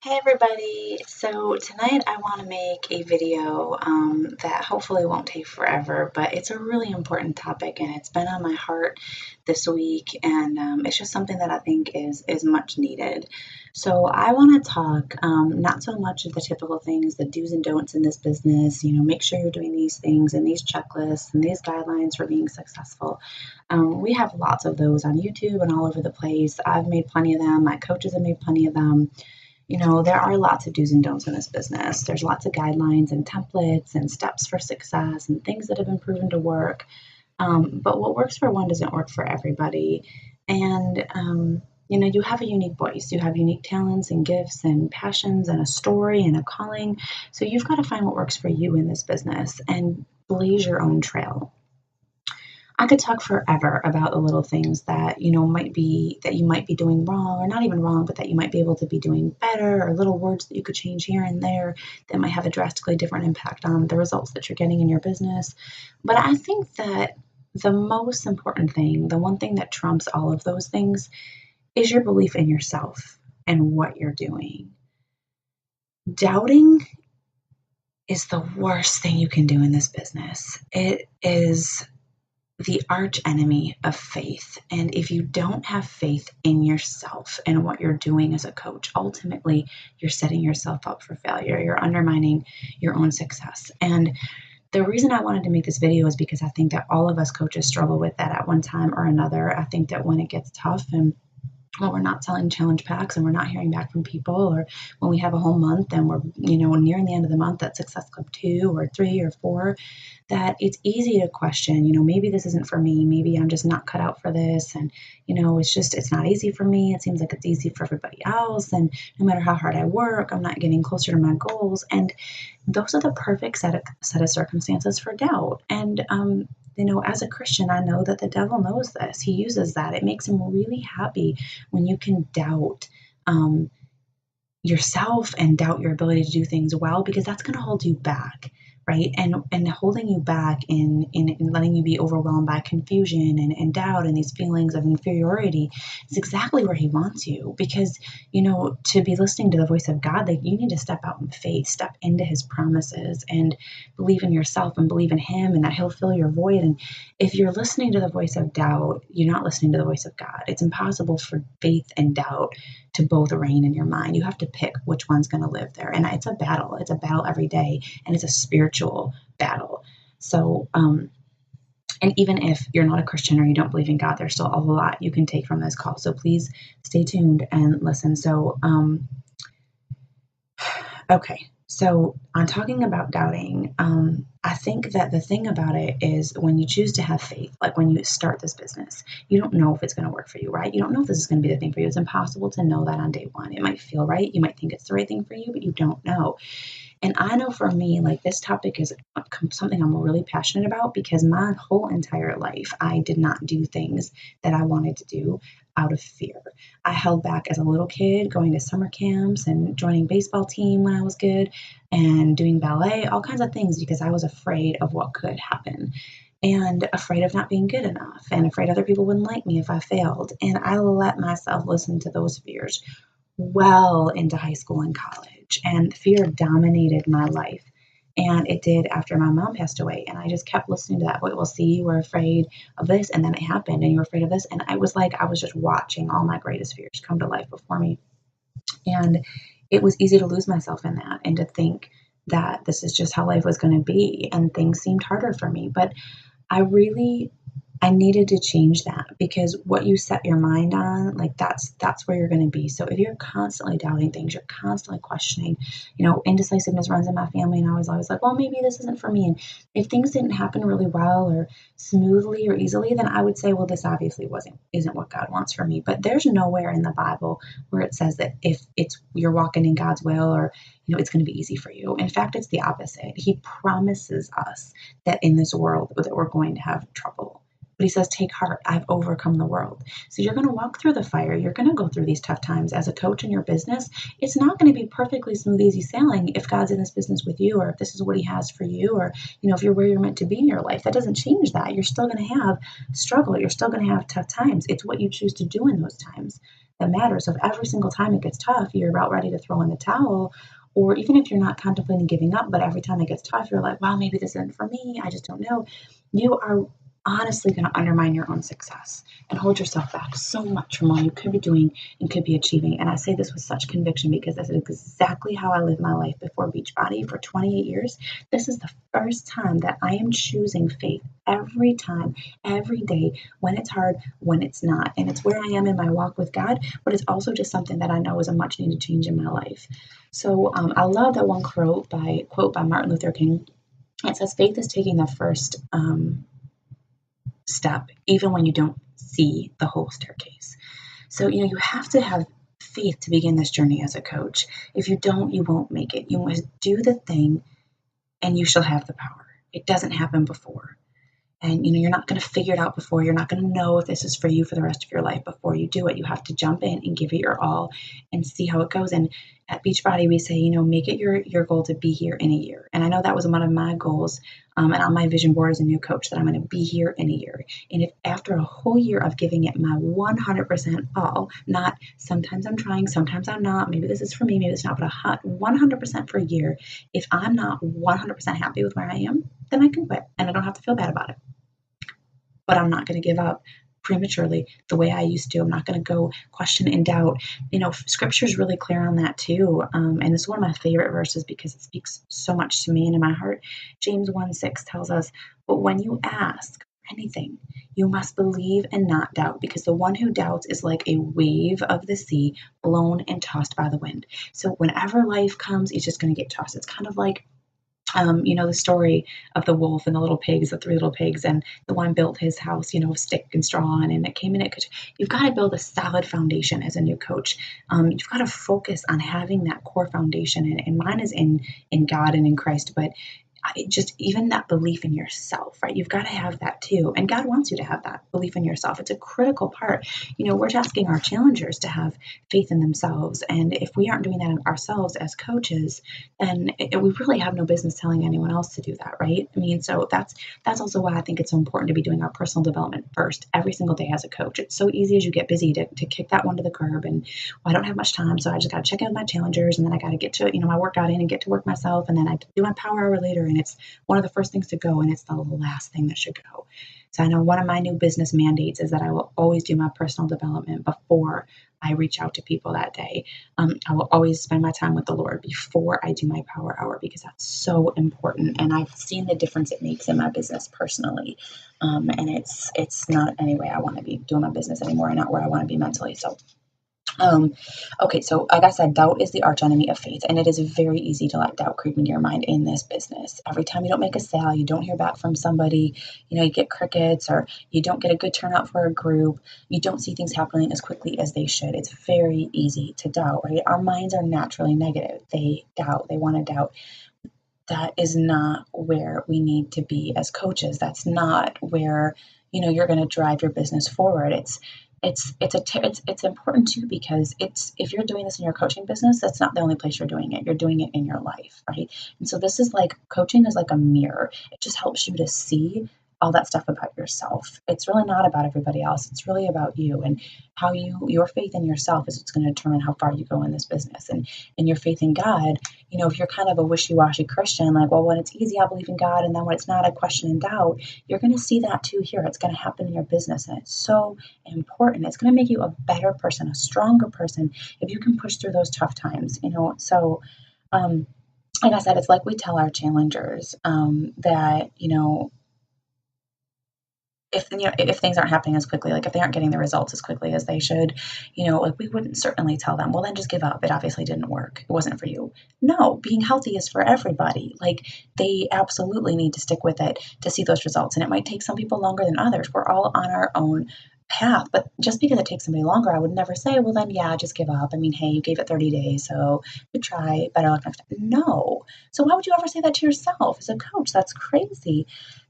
Hey everybody! So tonight I want to make a video that hopefully won't take forever, but it's a really important topic and it's been on my heart this week, and it's just something that I think is much needed. So I want to talk not so much of the typical things, the do's and don'ts in this business. Make sure you're doing these things and these checklists and these guidelines for being successful. We have lots of those on YouTube and all over the place. I've made plenty of them. My coaches have made plenty of them. There are lots of do's and don'ts in this business. There's lots of guidelines and templates and steps for success and things that have been proven to work. But what works for one doesn't work for everybody. And, you have a unique voice. You have unique talents and gifts and passions and a story and a calling. So you've got to find what works for you in this business and blaze your own trail. I could talk forever about the little things that you might be doing wrong, or not even wrong, but that you might be able to be doing better, or little words that you could change here and there that might have a drastically different impact on the results that you're getting in your business. But I think that the most important thing, the one thing that trumps all of those things, is your belief in yourself and what you're doing. Doubting is the worst thing you can do in this business. It is the arch enemy of faith. And if you don't have faith in yourself and what you're doing as a coach, ultimately you're setting yourself up for failure. You're undermining your own success. And the reason I wanted to make this video is because I think that all of us coaches struggle with that at one time or another. I think that when it gets tough and when we're not selling challenge packs and we're not hearing back from people, or when we have a whole month and we're, nearing the end of the month at Success Club 2 or 3 or 4, that it's easy to question, maybe this isn't for me. Maybe I'm just not cut out for this. And, it's not easy for me. It seems like it's easy for everybody else. And no matter how hard I work, I'm not getting closer to my goals. And those are the perfect set of circumstances for doubt. And, as a Christian, I know that the devil knows this. He uses that. It makes him really happy when you can doubt yourself and doubt your ability to do things well, because that's going to hold you back, right? And holding you back in letting you be overwhelmed by confusion and doubt and these feelings of inferiority is exactly where he wants you. Because, to be listening to the voice of God, like, you need to step out in faith, step into his promises and believe in yourself and believe in him, and that he'll fill your void. And if you're listening to the voice of doubt, you're not listening to the voice of God. It's impossible for faith and doubt to both reign in your mind. You have to pick which one's going to live there. And it's a battle. It's a battle every day, and it's a spiritual battle. So, and even if you're not a Christian or you don't believe in God, there's still a lot you can take from this call. So please stay tuned and listen. So, okay. So on talking about doubting, I think that the thing about it is when you choose to have faith, like when you start this business, you don't know if it's going to work for you, right? You don't know if this is going to be the thing for you. It's impossible to know that on day one. It might feel right. You might think it's the right thing for you, but you don't know. And I know for me, like, this topic is something I'm really passionate about, because my whole entire life, I did not do things that I wanted to do out of fear. I held back as a little kid, going to summer camps and joining baseball team when I was good and doing ballet, all kinds of things, because I was afraid of what could happen and afraid of not being good enough and afraid other people wouldn't like me if I failed. And I let myself listen to those fears well into high school and college, and fear dominated my life. And it did after my mom passed away. And I just kept listening to that. Well, see, you were afraid of this, and then it happened, and you were afraid of this. And I was like, I was just watching all my greatest fears come to life before me. And it was easy to lose myself in that and to think that this is just how life was going to be. And things seemed harder for me. But I needed to change that, because what you set your mind on, like, that's where you're going to be. So if you're constantly doubting things, you're constantly questioning, indecisiveness runs in my family, and I was always like, well, maybe this isn't for me. And if things didn't happen really well or smoothly or easily, then I would say, well, this obviously isn't what God wants for me. But there's nowhere in the Bible where it says that if you're walking in God's will, or it's going to be easy for you. In fact, it's the opposite. He promises us that in this world that we're going to have trouble. But he says, take heart, I've overcome the world. So you're going to walk through the fire. You're going to go through these tough times as a coach in your business. It's not going to be perfectly smooth, easy sailing if God's in this business with you, or if this is what he has for you, or, if you're where you're meant to be in your life. That doesn't change that. You're still going to have struggle. You're still going to have tough times. It's what you choose to do in those times that matters. So if every single time it gets tough, you're about ready to throw in the towel, or even if you're not contemplating giving up, but every time it gets tough, you're like, well, maybe this isn't for me. I just don't know. You are honestly going to undermine your own success and hold yourself back so much from what you could be doing and could be achieving. And I say this with such conviction because this is exactly how I lived my life before Beachbody for 28 years. This is the first time that I am choosing faith every time, every day, when it's hard, when it's not. And it's where I am in my walk with God, but it's also just something that I know is a much needed change in my life. So I love that one quote by Martin Luther King. It says, faith is taking the first step, even when you don't see the whole staircase. So, you have to have faith to begin this journey as a coach. If you don't, you won't make it. You must do the thing and you shall have the power. It doesn't happen before. And you're not going to figure it out before. You're not going to know if this is for you for the rest of your life before you do it. You have to jump in and give it your all and see how it goes. And at Beachbody, we say, make it your goal to be here in a year. And I know that was one of my goals, and on my vision board as a new coach, that I'm going to be here in a year. And if after a whole year of giving it my 100% all, not sometimes I'm trying, sometimes I'm not, maybe this is for me, maybe it's not, but 100% for a year, if I'm not 100% happy with where I am, then I can quit and I don't have to feel bad about it. But I'm not going to give up prematurely the way I used to. I'm not going to go question and doubt. Scripture is really clear on that too. And it's one of my favorite verses because it speaks so much to me and in my heart. James 1:6 tells us, but when you ask anything, you must believe and not doubt, because the one who doubts is like a wave of the sea blown and tossed by the wind. So whenever life comes, it's just going to get tossed. It's kind of like the story of the wolf and the little pigs, the three little pigs, and the one built his house, of stick and straw, and it came in it. You've got to build a solid foundation as a new coach. You've got to focus on having that core foundation, and mine is in God and in Christ, but just even that belief in yourself, right? You've got to have that too. And God wants you to have that belief in yourself. It's a critical part. We're asking our challengers to have faith in themselves. And if we aren't doing that ourselves as coaches, then we really have no business telling anyone else to do that, right? So that's also why I think it's so important to be doing our personal development first every single day as a coach. It's so easy as you get busy to kick that one to the curb. And I don't have much time, so I just got to check in with my challengers, and then I got to get to, my workout in and get to work myself. And then I do my power hour later, and it's one of the first things to go, and it's the last thing that should go. So I know one of my new business mandates is that I will always do my personal development before I reach out to people that day. I will always spend my time with the Lord before I do my power hour, because that's so important. And I've seen the difference it makes in my business personally. And it's not any way I want to be doing my business anymore, and not where I want to be mentally. So okay, so like I said, doubt is the arch enemy of faith, and it is very easy to let doubt creep into your mind in this business. Every time you don't make a sale, you don't hear back from somebody, you get crickets, or you don't get a good turnout for a group, you don't see things happening as quickly as they should. It's very easy to doubt, right? Our minds are naturally negative. They doubt, they want to doubt. That is not where we need to be as coaches. That's not where, you're going to drive your business forward. It's important too, because if you're doing this in your coaching business, that's not the only place you're doing it. You're doing it in your life, right? And so this is like, coaching is like a mirror. It just helps you to see all that stuff about yourself. It's really not about everybody else. It's really about you, and how your faith in yourself is what's going to determine how far you go in this business. And your faith in God, if you're kind of a wishy-washy Christian, like, well, when it's easy, I believe in God, and then when it's not, I question and doubt, you're going to see that too here. It's going to happen in your business, and it's so important. It's going to make you a better person, a stronger person, if you can push through those tough times, So, like I said, it's like we tell our challengers that, if things aren't happening as quickly, like if they aren't getting the results as quickly as they should, like we wouldn't certainly tell them, well, then just give up. It obviously didn't work. It wasn't for you. No, being healthy is for everybody. Like, they absolutely need to stick with it to see those results. And it might take some people longer than others. We're all on our own path, but just because it takes somebody longer, I would never say, well, then, yeah, just give up. Hey, you gave it 30 days, so good try, better luck next time. No. So why would you ever say that to yourself as a coach? That's crazy.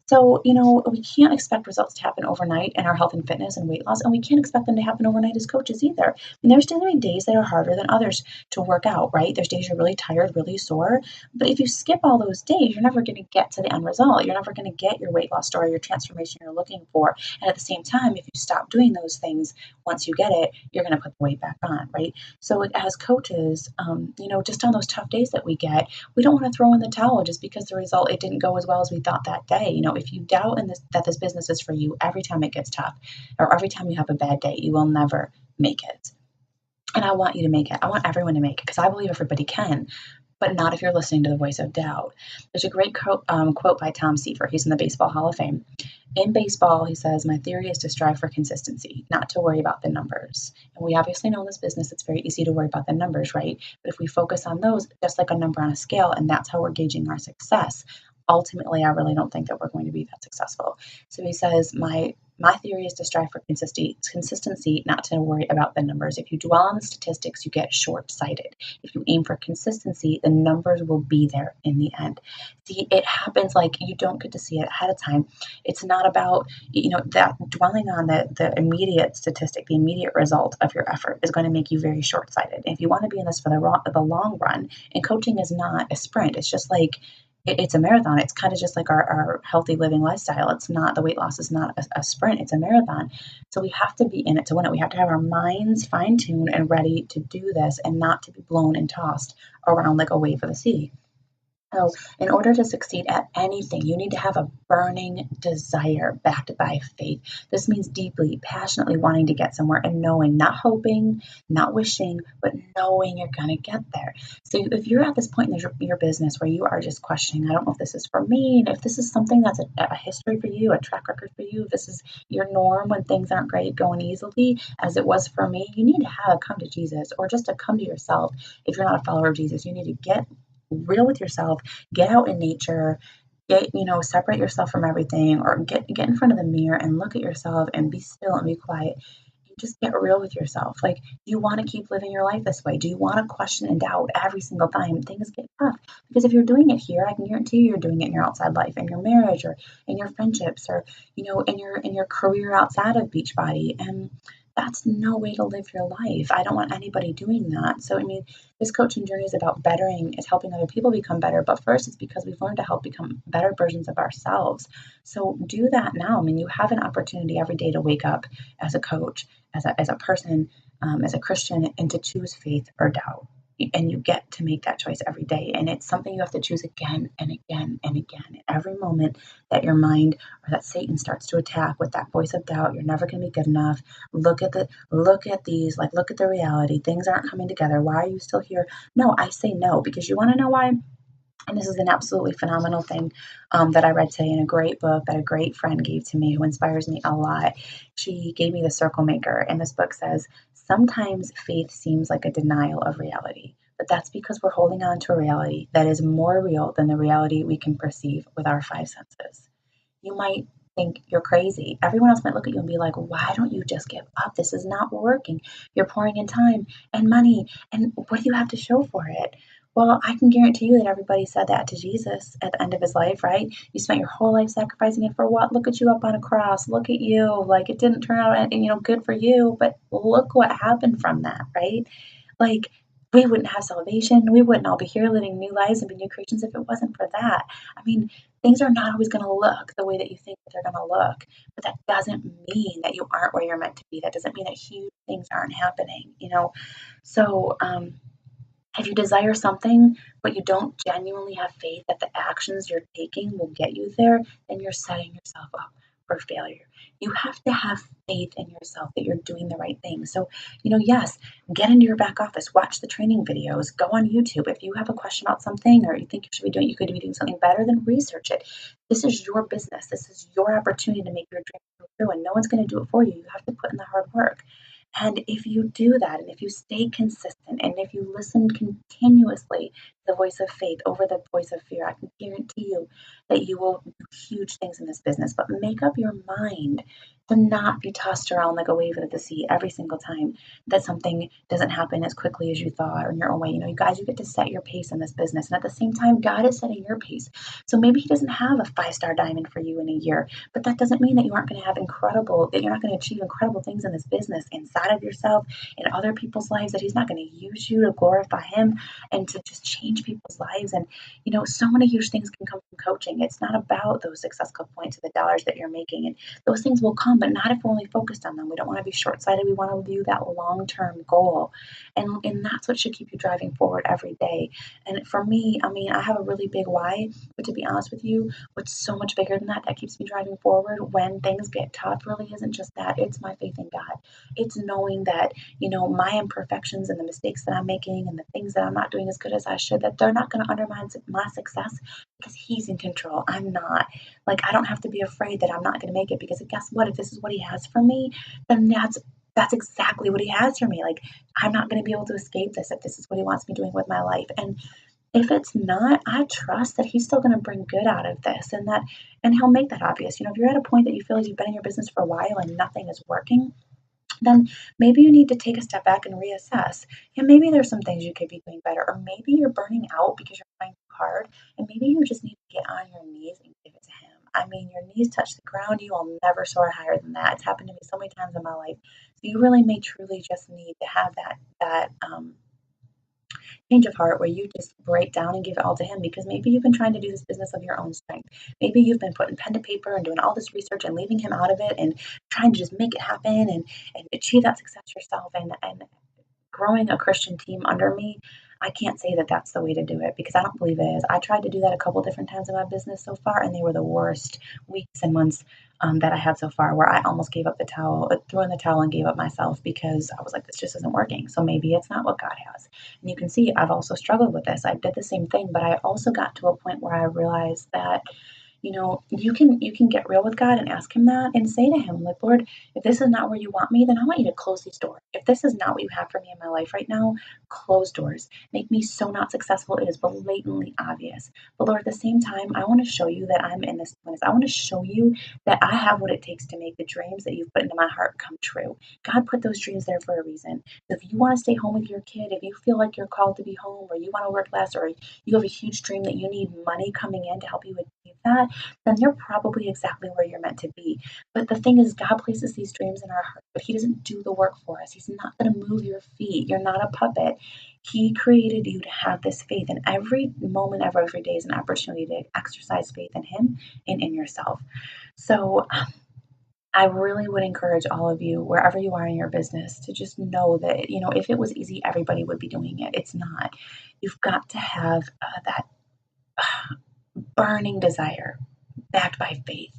So, we can't expect results to happen overnight in our health and fitness and weight loss, and we can't expect them to happen overnight as coaches either. And there's going to be days that are harder than others to work out, right? There's days you're really tired, really sore. But if you skip all those days, you're never going to get to the end result. You're never going to get your weight loss story, your transformation you're looking for. And at the same time, if you stop doing those things, once you get it, you're going to put the weight back on, right? So as coaches, just on those tough days that we get, we don't want to throw in the towel just because the result, it didn't go as well as we thought that day. If you doubt that this business is for you every time it gets tough or every time you have a bad day, you will never make it. And I want you to make it. I want everyone to make it because I believe everybody can, but not if you're listening to the voice of doubt. There's a great quote by Tom Seaver. He's in the Baseball Hall of Fame. In baseball, he says, "My theory is to strive for consistency, not to worry about the numbers." And we obviously know in this business it's very easy to worry about the numbers, right? But if we focus on those, just like a number on a scale, and that's how we're gauging our success, ultimately, I really don't think that we're going to be that successful. So he says, my theory is to strive for consistency, not to worry about the numbers. If you dwell on the statistics, you get short-sighted. If you aim for consistency, the numbers will be there in the end. See, it happens like you don't get to see it ahead of time. It's not about, that dwelling on the immediate statistic, the immediate result of your effort is going to make you very short-sighted. If you want to be in this for the long run, and coaching is not a sprint, it's just like it's a marathon. It's kind of just like our healthy living lifestyle. It's not, the weight loss is not a sprint, it's a marathon. So we have to be in it to win it. We have to have our minds fine tuned and ready to do this and not to be blown and tossed around like a wave of the sea. So, in order to succeed at anything, you need to have a burning desire backed by faith. This means deeply, passionately wanting to get somewhere and knowing, not hoping, not wishing, but knowing you're going to get there. So, if you're at this point in your business where you are just questioning, I don't know if this is for me, and if this is something that's a history for you, a track record for you, if this is your norm when things aren't great going easily, as it was for me, you need to have a come to Jesus or just to come to yourself. If you're not a follower of Jesus, you need to get real with yourself, get out in nature, separate yourself from everything, or get in front of the mirror and look at yourself and be still and be quiet. And just get real with yourself. Like, do you want to keep living your life this way? Do you want to question and doubt every single time things get tough? Because if you're doing it here, I can guarantee you're doing it in your outside life, in your marriage, or in your friendships, or in your career outside of Beachbody. And that's no way to live your life. I don't want anybody doing that. So, this coaching journey is about bettering, it's helping other people become better. But first, it's because we've learned to help become better versions of ourselves. So, do that now. You have an opportunity every day to wake up as a coach, as a person, as a Christian, and to choose faith or doubt. And you get to make that choice every day. And it's something you have to choose again and again and again. At every moment that your mind or that Satan starts to attack with that voice of doubt, you're never going to be good enough. Look at the reality. Things aren't coming together. Why are you still here? No, I say no, because you want to know why? And this is an absolutely phenomenal thing that I read today in a great book that a great friend gave to me who inspires me a lot. She gave me The Circle Maker, and this book says, sometimes faith seems like a denial of reality, but that's because we're holding on to a reality that is more real than the reality we can perceive with our five senses. You might think you're crazy. Everyone else might look at you and be like, why don't you just give up? This is not working. You're pouring in time and money, and what do you have to show for it? Well, I can guarantee you that everybody said that to Jesus at the end of his life, right? You spent your whole life sacrificing it for what? Look at you up on a cross. Look at you. Like, it didn't turn out, good for you, but look what happened from that, right? Like, we wouldn't have salvation. We wouldn't all be here living new lives and be new creations if it wasn't for that. Things are not always going to look the way that you think that they're going to look, but that doesn't mean that you aren't where you're meant to be. That doesn't mean that huge things aren't happening. So, if you desire something, but you don't genuinely have faith that the actions you're taking will get you there, then you're setting yourself up for failure. You have to have faith in yourself that you're doing the right thing. So, yes, get into your back office, watch the training videos, go on YouTube. If you have a question about something or you think you could be doing something better, then research it. This is your business. This is your opportunity to make your dream come true, and no one's going to do it for you. You have to put in the hard work. And if you do that, and if you stay consistent, and if you listen continuously the voice of faith over the voice of fear. I can guarantee you that you will do huge things in this business, but make up your mind to not be tossed around like a wave of the sea every single time that something doesn't happen as quickly as you thought or in your own way. You guys, you get to set your pace in this business. And at the same time, God is setting your pace. So maybe He doesn't have a 5-star diamond for you in a year, but that doesn't mean that you aren't going to have that you're not going to achieve incredible things in this business inside of yourself, in other people's lives, that He's not going to use you to glorify Him and to just change people's lives. And, so many huge things can come from coaching. It's not about those successful points of the dollars that you're making. And those things will come, but not if we're only focused on them. We don't want to be short sighted. We want to view that long term goal. And that's what should keep you driving forward every day. And for me, I have a really big why, but to be honest with you, what's so much bigger than that keeps me driving forward when things get tough really isn't just that. It's my faith in God. It's knowing that, my imperfections and the mistakes that I'm making and the things that I'm not doing as good as I should, that they're not going to undermine my success because He's in control. I'm not. Like, I don't have to be afraid that I'm not going to make it, because guess what? If this is what He has for me, then that's exactly what He has for me. Like, I'm not going to be able to escape this if this is what He wants me doing with my life. And if it's not, I trust that He's still going to bring good out of this, and He'll make that obvious. If you're at a point that you feel like you've been in your business for a while and nothing is working, then maybe you need to take a step back and reassess. And maybe there's some things you could be doing better, or maybe you're burning out because you're trying too hard, and maybe you just need to get on your knees and give it to Him. Your knees touch the ground, you will never soar higher than that. It's happened to me so many times in my life. So you really may truly just need to have that change of heart where you just break down and give it all to Him, because maybe you've been trying to do this business of your own strength. Maybe you've been putting pen to paper and doing all this research and leaving Him out of it and trying to just make it happen and achieve that success yourself. And growing a Christian team under me, I can't say that that's the way to do it, because I don't believe it is. I tried to do that a couple different times in my business so far, and they were the worst weeks and months that I had so far, where I almost gave up the towel, threw in the towel and gave up myself, because I was like, this just isn't working. So maybe it's not what God has. And you can see I've also struggled with this. I did the same thing, but I also got to a point where I realized that you can get real with God and ask Him that and say to Him, like, Lord, if this is not where you want me, then I want you to close these doors. If this is not what you have for me in my life right now, close doors. Make me so not successful. It is blatantly obvious. But Lord, at the same time, I want to show you that I'm in this place. I want to show you that I have what it takes to make the dreams that you've put into my heart come true. God put those dreams there for a reason. So if you want to stay home with your kid, if you feel like you're called to be home, or you want to work less, or you have a huge dream that you need money coming in to help you achieve that, then you're probably exactly where you're meant to be. But the thing is, God places these dreams in our heart, but He doesn't do the work for us. He's not going to move your feet. You're not a puppet. He created you to have this faith, and every moment of every day is an opportunity to exercise faith in Him and in yourself. So I really would encourage all of you, wherever you are in your business, to just know that, if it was easy, everybody would be doing it. It's not. You've got to have that burning desire backed by faith.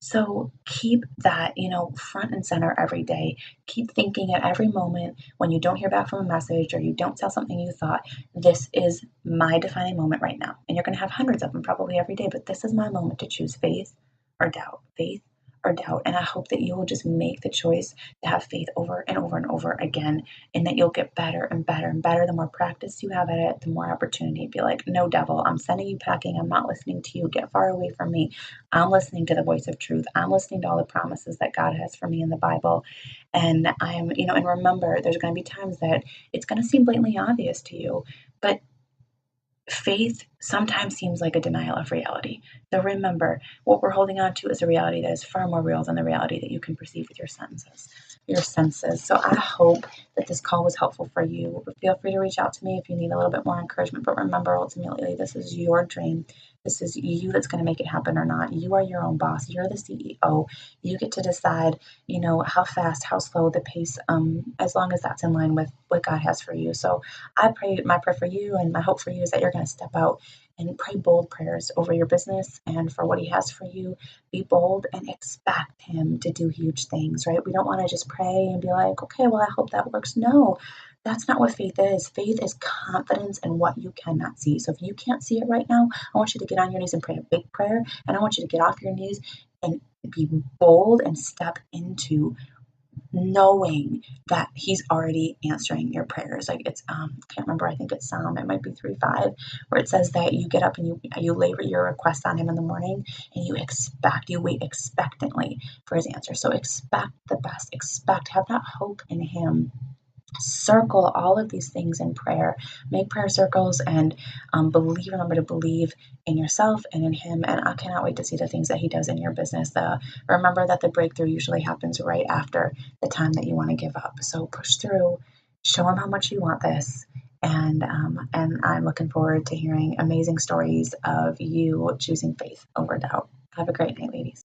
So keep that, front and center every day. Keep thinking at every moment when you don't hear back from a message or you don't sell something you thought, this is my defining moment right now. And you're going to have hundreds of them probably every day, but this is my moment to choose faith or doubt, faith or doubt. And I hope that you will just make the choice to have faith over and over and over again, and that you'll get better and better and better. The more practice you have at it, the more opportunity. Be like, no, devil, I'm sending you packing. I'm not listening to you. Get far away from me. I'm listening to the voice of truth. I'm listening to all the promises that God has for me in the Bible. And and remember, there's going to be times that it's going to seem blatantly obvious to you, but faith sometimes seems like a denial of reality. So remember, what we're holding on to is a reality that is far more real than the reality that you can perceive with your senses. So I hope that this call was helpful for you. Feel free to reach out to me if you need a little bit more encouragement. But remember, ultimately, this is your dream. This is you that's going to make it happen or not. You are your own boss. You're the CEO. You get to decide, how fast, how slow the pace, as long as that's in line with what God has for you. So my prayer for you and my hope for you is that you're going to step out and pray bold prayers over your business and for what He has for you. Be bold and expect Him to do huge things, right? We don't want to just pray and be like, okay, well, I hope that works. No, that's not what faith is. Faith is confidence in what you cannot see. So if you can't see it right now, I want you to get on your knees and pray a big prayer. And I want you to get off your knees and be bold and step into knowing that he's already answering your prayers. Like it's I can't remember, I think it's Psalm, it might be 3:5, where it says that you get up and you lay your request on him in the morning, and you wait expectantly for his answer. So expect the best, have that hope in him. Circle all of these things in prayer. Make prayer circles and remember to believe in yourself and in him. And I cannot wait to see the things that he does in your business. Remember that the breakthrough usually happens right after the time that you want to give up. So push through, show him how much you want this. And I'm looking forward to hearing amazing stories of you choosing faith over doubt. Have a great night, ladies.